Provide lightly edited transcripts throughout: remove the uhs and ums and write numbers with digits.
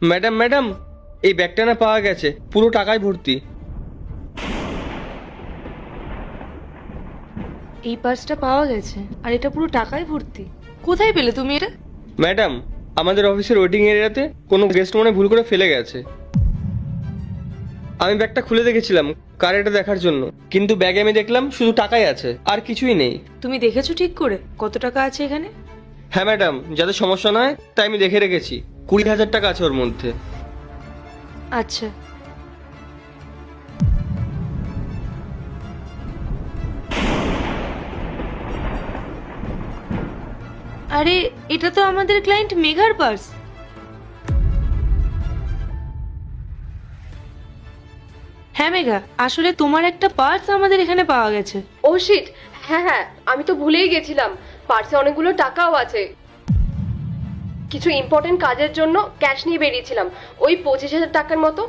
Madam madam, এই ব্যাগটা না পাওয়া গেছে, পুরো টাকায় ভর্তি। এই পার্সটা পাওয়া গেছে আর এটা পুরো টাকায় ভর্তি। কোথায় পেলে তুমি এটা? ম্যাডাম, আমাদের অফিসের ওয়েটিং এরিয়াতে কোনো গেস্ট মনে ভুল করে ফেলে গেছে। আমি ব্যাগটা খুলে দেখেছিলাম কার এটা দেখার জন্য, কিন্তু ব্যাগে আমি দেখলাম শুধু টাকাই আছে, আর কিছুই নেই। তুমি দেখেছো ঠিক করে কত টাকা আছে এখানে? হ্যাঁ ম্যাডাম, যাতে সমস্যা না হয় তাই আমি দেখে রেখেছি। 20,000 টাকা আছে ওর মধ্যে। আচ্ছা, আরে এটা তো আমাদের ক্লায়েন্ট মেঘার পার্স। হ্যাঁ মেঘা, আসলে তোমার একটা পার্স আমাদের এখানে পাওয়া গেছে। ও শিট, হ্যাঁ হ্যাঁ, আমি তো ভুলেই গেছিলাম। পার্সে অনেকগুলো টাকাও আছে। কিছু ইম্পর্টেন্ট কাজের জন্য ক্যাশ নিয়ে বেরিয়েছিলাম, ওই 25,000 টাকার মতো।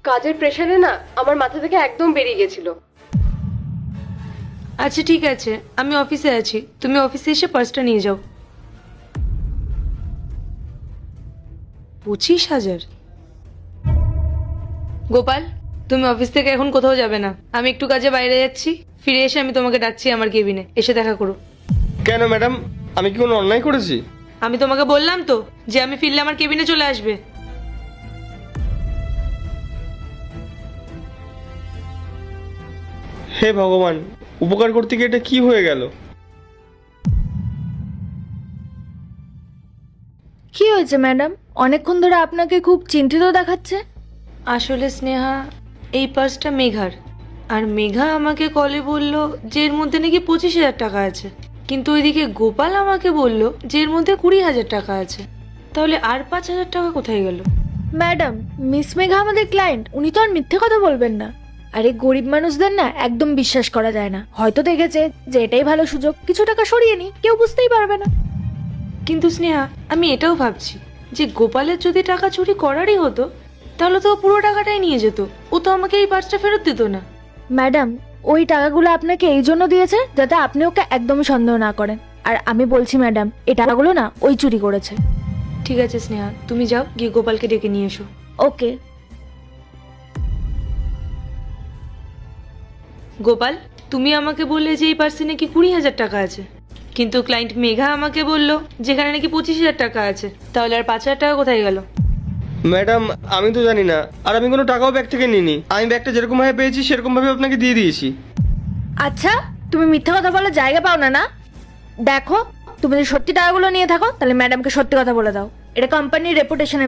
কাজের প্রেশারে না আমার মাথা থেকে একদম বেরিয়ে গেছিল। আচ্ছা ঠিক আছে, আমি অফিসে আছি, তুমি অফিসে এসে পার্সটা নিয়ে যাও। 25,000? গোপাল, তুমি অফিস থেকে এখন কোথাও যাবে না, আমি একটু কাজে বাইরে যাচ্ছি, ফিরে এসে আমি তোমাকে ডাকছি আমার কেবিনে, এসে দেখা করো। কেন ম্যাডাম, আমি কি কোনো অন্যায় করেছি? আমি তোমাকে বললাম তো যে আমি ফিরলে আমার কেবিনে চলে আসবে। হে ভগবান, উপকার করতে গিয়ে এটা কি হয়ে গেল? কি হয়েছে ম্যাডাম? অনেকক্ষণ ধরে আপনাকে খুব চিন্তিত দেখাচ্ছে। আসলে স্নেহা, এই পার্সটা মেঘার, আর মেঘা আমাকে কলে বলল যে এর মধ্যে নাকি 25,000 টাকা আছে, কিন্তু ওইদিকে গোপাল আমাকে বলল যে এর মধ্যে 20,000 টাকা আছে। তাহলে আর 5,000 টাকা কোথায় গেল? ম্যাডাম, মিস মেঘা আমাদের ক্লায়েন্ট, উনি তো আর মিথ্যে কথা বলবেন না। আরে গরিব মানুষদের না একদম বিশ্বাস করা যায় না। হয়তো দেখেছে যে এটাই ভালো সুযোগ, কিছু টাকা সরিয়ে নি, কেউ বুঝতেই পারবে না। কিন্তু স্নেহা, আমি এটাও ভাবছি যে গোপালের যদি টাকা চুরি করারই হতো তাহলে তো ও পুরো টাকাটাই নিয়ে যেত, ও তো আমাকে এই পার্সটা ফেরত দিত না। ম্যাডাম, ওই টাকাগুলো আপনাকে এই জন্য দিয়েছে যাতে আপনি ওকে একদমই সন্দেহ না করেন। আর আমি বলছি ম্যাডাম, এই টাকাগুলো না ওই চুরি করেছে। ঠিক আছে স্নেহা, তুমি যাও গিয়ে গোপালকে ডেকে নিয়ে এসো। ওকে। গোপাল, তুমি আমাকে বললে যে এই পার্সে নাকি 20,000 টাকা আছে, কিন্তু ক্লায়েন্ট মেঘা আমাকে বললো যেখানে নাকি 25,000 টাকা আছে, তাহলে আর 5,000 টাকা কোথায় গেল? ম্যাডাম, আমি তো জানি না, আর আমি কোনো টাকাও ব্যাগ থেকে নিইনি। আমি ব্যাগটা যেরকম ভাবে পেয়েছি সেরকম ভাবে আপনাকে দিয়ে দিয়েছি। আচ্ছা, তুমি মিথ্যা কথা বলার জায়গা পাও না না? দেখো, তুমি যদি সত্যি টাকাগুলো নিয়ে থাকো তাহলে ম্যাডামকে সত্যি কথা বলে দাও, এটা কোম্পানির রেপুটেশনে